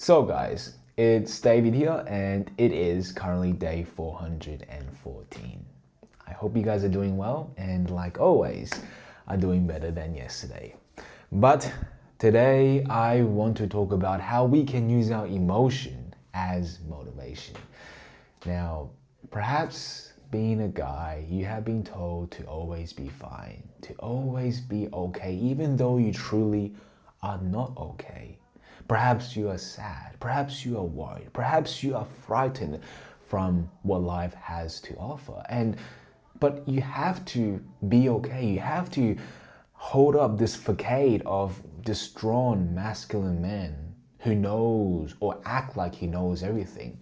So guys, it's David here and it is currently day 414. I hope you guys are doing well and like always are doing better than yesterday. But today I want to talk about how we can use our emotion as motivation. Now, perhaps being a guy, you have been told to always be fine, to always be okay, even though you truly are not okay. Perhaps you are sad, perhaps you are worried, perhaps you are frightened from what life has to offer. But you have to be okay. You have to hold up this facade of this strong masculine man who knows or act like he knows everything.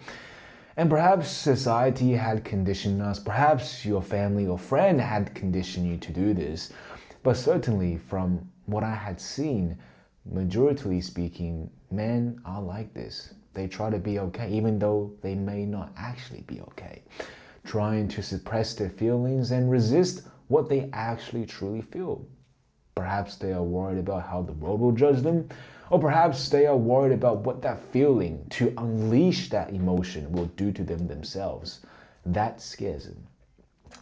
And perhaps society had conditioned us, perhaps your family or friend had conditioned you to do this. But certainly from what I had seen, majoritarily speaking, men are like this. They try to be okay, even though they may not actually be okay. Trying to suppress their feelings and resist what they actually truly feel. Perhaps they are worried about how the world will judge them, or perhaps they are worried about what that feeling to unleash that emotion will do to them themselves. That scares them.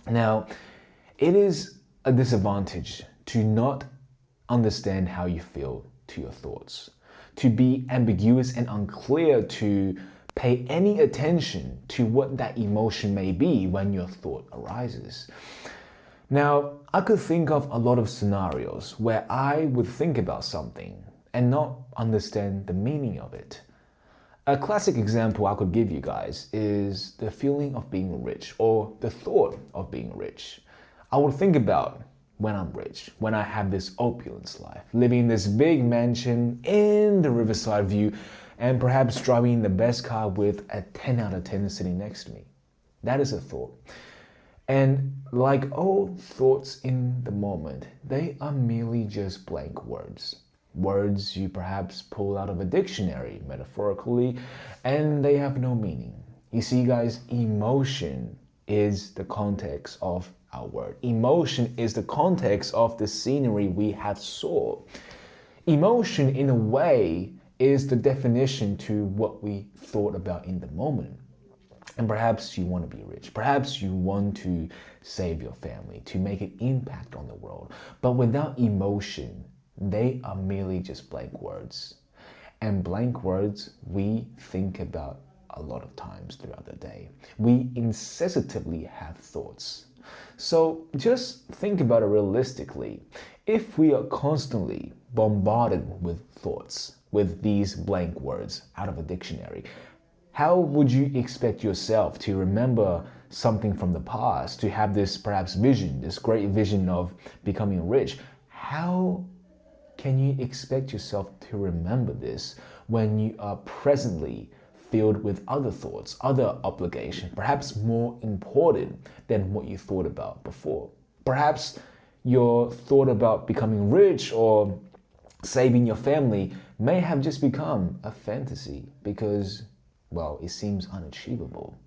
Now, it is a disadvantage to not understand how you feel to your thoughts, to be ambiguous and unclear, to pay any attention to what that emotion may be when your thought arises. Now, I could think of a lot of scenarios where I would think about something and not understand the meaning of it. A classic example I could give you guys is the feeling of being rich or the thought of being rich. I would think about when I'm rich, when I have this opulence life, living in this big mansion in the riverside view, and perhaps driving the best car with a 10 out of 10 sitting next to me. That is a thought. And like all thoughts in the moment, they are merely just blank words. Words you perhaps pull out of a dictionary, metaphorically, and they have no meaning. You see, guys, emotion is the context of our word. Emotion is the context of the scenery we have saw. Emotion, in a way, is the definition to what we thought about in the moment. And perhaps you want to be rich. Perhaps you want to save your family, to make an impact on the world. But without emotion, they are merely just blank words. And blank words we think about a lot of times throughout the day. We incessantly have thoughts. So just think about it realistically. If we are constantly bombarded with thoughts, with these blank words out of a dictionary, how would you expect yourself to remember something from the past, to have this perhaps vision, this great vision of becoming rich? How can you expect yourself to remember this when you are presently filled with other thoughts, other obligations, perhaps more important than what you thought about before? Perhaps your thought about becoming rich or saving your family may have just become a fantasy because, well, it seems unachievable.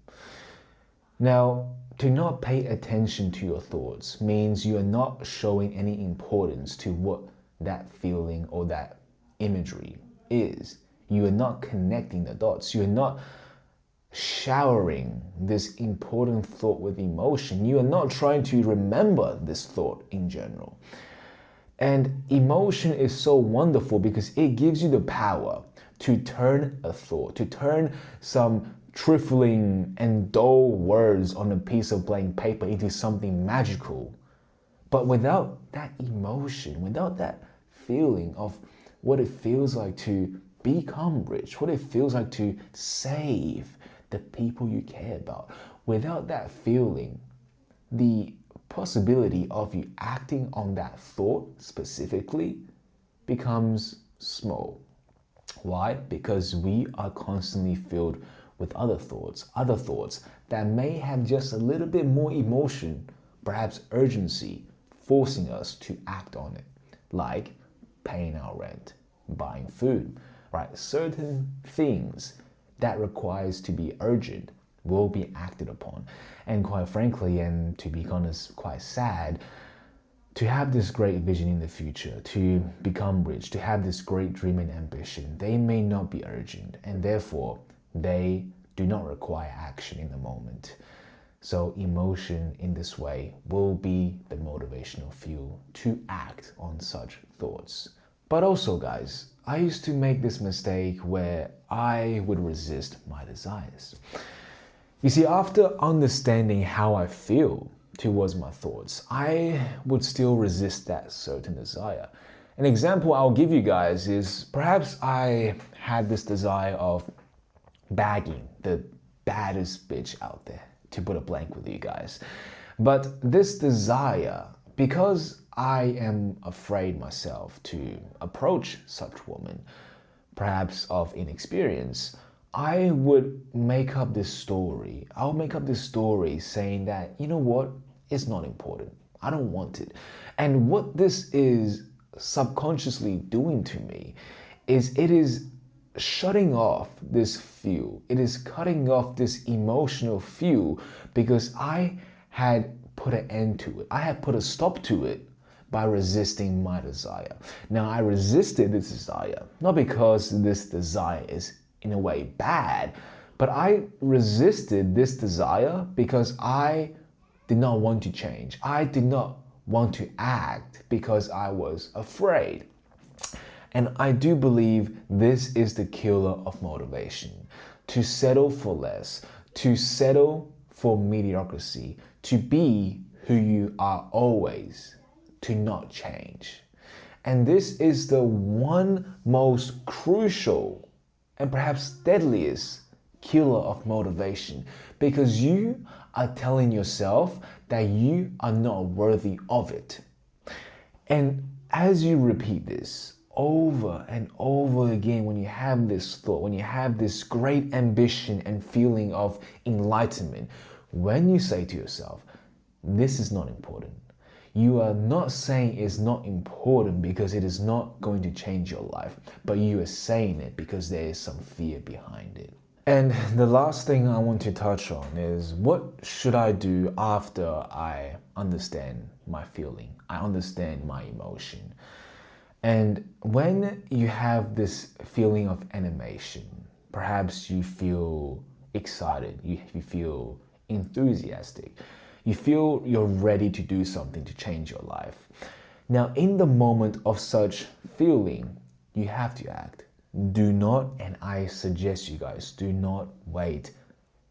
Now, to not pay attention to your thoughts means you are not showing any importance to what that feeling or that imagery is. You are not connecting the dots. You are not showering this important thought with emotion. You are not trying to remember this thought in general. And emotion is so wonderful because it gives you the power to turn a thought, to turn some trifling and dull words on a piece of blank paper into something magical. But without that emotion, without that feeling of what it feels like to become rich, what it feels like to save the people you care about, without that feeling, the possibility of you acting on that thought specifically becomes small. Why? Because we are constantly filled with other thoughts that may have just a little bit more emotion, perhaps urgency, forcing us to act on it, like paying our rent, buying food, right? Certain things that requires to be urgent will be acted upon. And quite frankly, and to be honest, quite sad, to have this great vision in the future, to become rich, to have this great dream and ambition, they may not be urgent, and therefore they do not require action in the moment. So emotion in this way will be the motivational fuel to act on such thoughts. But also, guys, I used to make this mistake where I would resist my desires. You see, after understanding how I feel towards my thoughts, I would still resist that certain desire. An example I'll give you guys is perhaps I had this desire of bagging the baddest bitch out there, to put it blank with you guys. But this desire, because I am afraid myself to approach such woman, perhaps of inexperience, I would make up this story. I'll make up this story saying that, you know what, it's not important. I don't want it. And what this is subconsciously doing to me is it is shutting off this fuel. It is cutting off this emotional fuel because I had put an end to it. I had put a stop to it by resisting my desire. Now, I resisted this desire, not because this desire is in a way bad, but I resisted this desire because I did not want to change. I did not want to act because I was afraid. And I do believe this is the killer of motivation. To settle for less, to settle for mediocrity, to be who you are always, to not change. And this is the one most crucial and perhaps deadliest killer of motivation, because you are telling yourself that you are not worthy of it. And as you repeat this over and over again, when you have this thought, when you have this great ambition and feeling of enlightenment, when you say to yourself, this is not important, you are not saying it's not important because it is not going to change your life, but you are saying it because there is some fear behind it. And the last thing I want to touch on is, what should I do after I understand my feeling? I understand my emotion. And when you have this feeling of animation, perhaps you feel excited, you feel enthusiastic, you feel you're ready to do something to change your life. Now, in the moment of such feeling, you have to act. Do not, and I suggest you guys, do not wait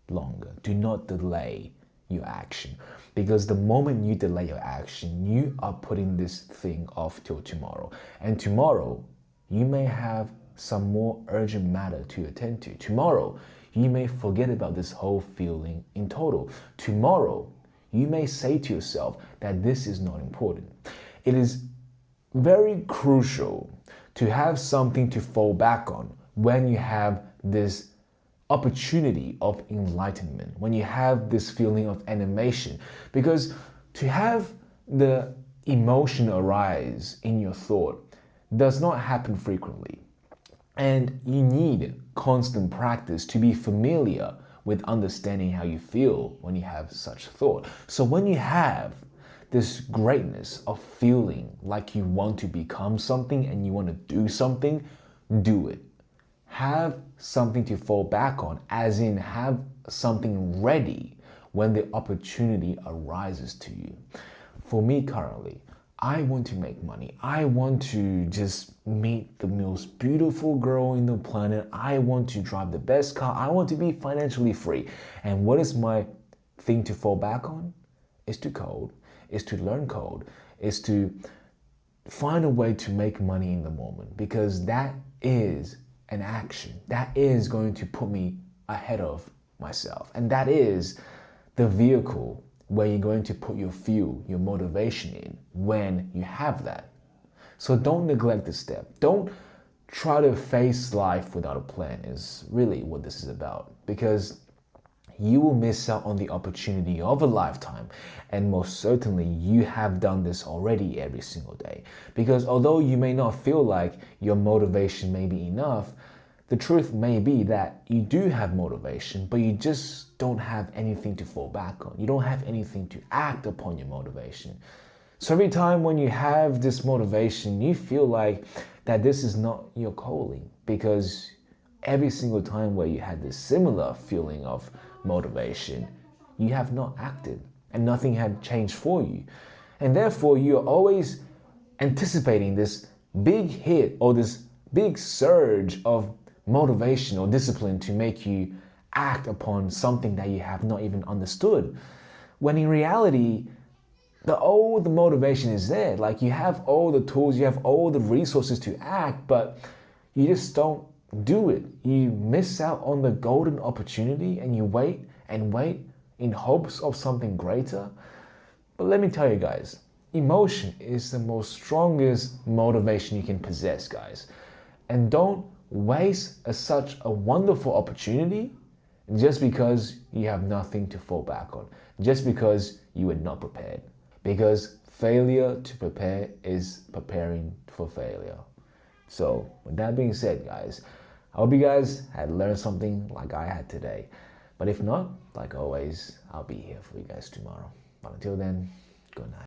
longer. Do not delay your action. Because the moment you delay your action, you are putting this thing off till tomorrow. And tomorrow, you may have some more urgent matter to attend to. Tomorrow, you may forget about this whole feeling in total. Tomorrow, you may say to yourself that this is not important. It is very crucial to have something to fall back on when you have this opportunity of enlightenment, when you have this feeling of animation. Because to have the emotion arise in your thought does not happen frequently. And you need constant practice to be familiar with understanding how you feel when you have such thought. So when you have this greatness of feeling like you want to become something and you want to do something, do it. Have something to fall back on, as in have something ready when the opportunity arises to you. For me currently, I want to make money. I want to just meet the most beautiful girl in the planet. I want to drive the best car. I want to be financially free. And what is my thing to fall back on? Is to code, is to learn code, is to find a way to make money in the moment, because that is an action. That is going to put me ahead of myself. And that is the vehicle where you're going to put your fuel, your motivation in when you have that. So don't neglect this step. Don't try to face life without a plan is really what this is about, because you will miss out on the opportunity of a lifetime. And most certainly you have done this already every single day. Because although you may not feel like your motivation may be enough, the truth may be that you do have motivation, but you just don't have anything to fall back on. You don't have anything to act upon your motivation. So every time when you have this motivation, you feel like that this is not your calling, because every single time where you had this similar feeling of motivation, you have not acted and nothing had changed for you. And therefore, you're always anticipating this big hit or this big surge of motivation or discipline to make you act upon something that you have not even understood. When in reality, all the motivation is there. Like, you have all the tools, you have all the resources to act, but you just don't do it. You miss out on the golden opportunity and you wait and wait in hopes of something greater. But let me tell you guys, emotion is the most strongest motivation you can possess, guys. And don't waste such a wonderful opportunity just because you have nothing to fall back on, just because you were not prepared. Because failure to prepare is preparing for failure. So with that being said, guys, I hope you guys had learned something like I had today. But if not, like always, I'll be here for you guys tomorrow. But until then, good night.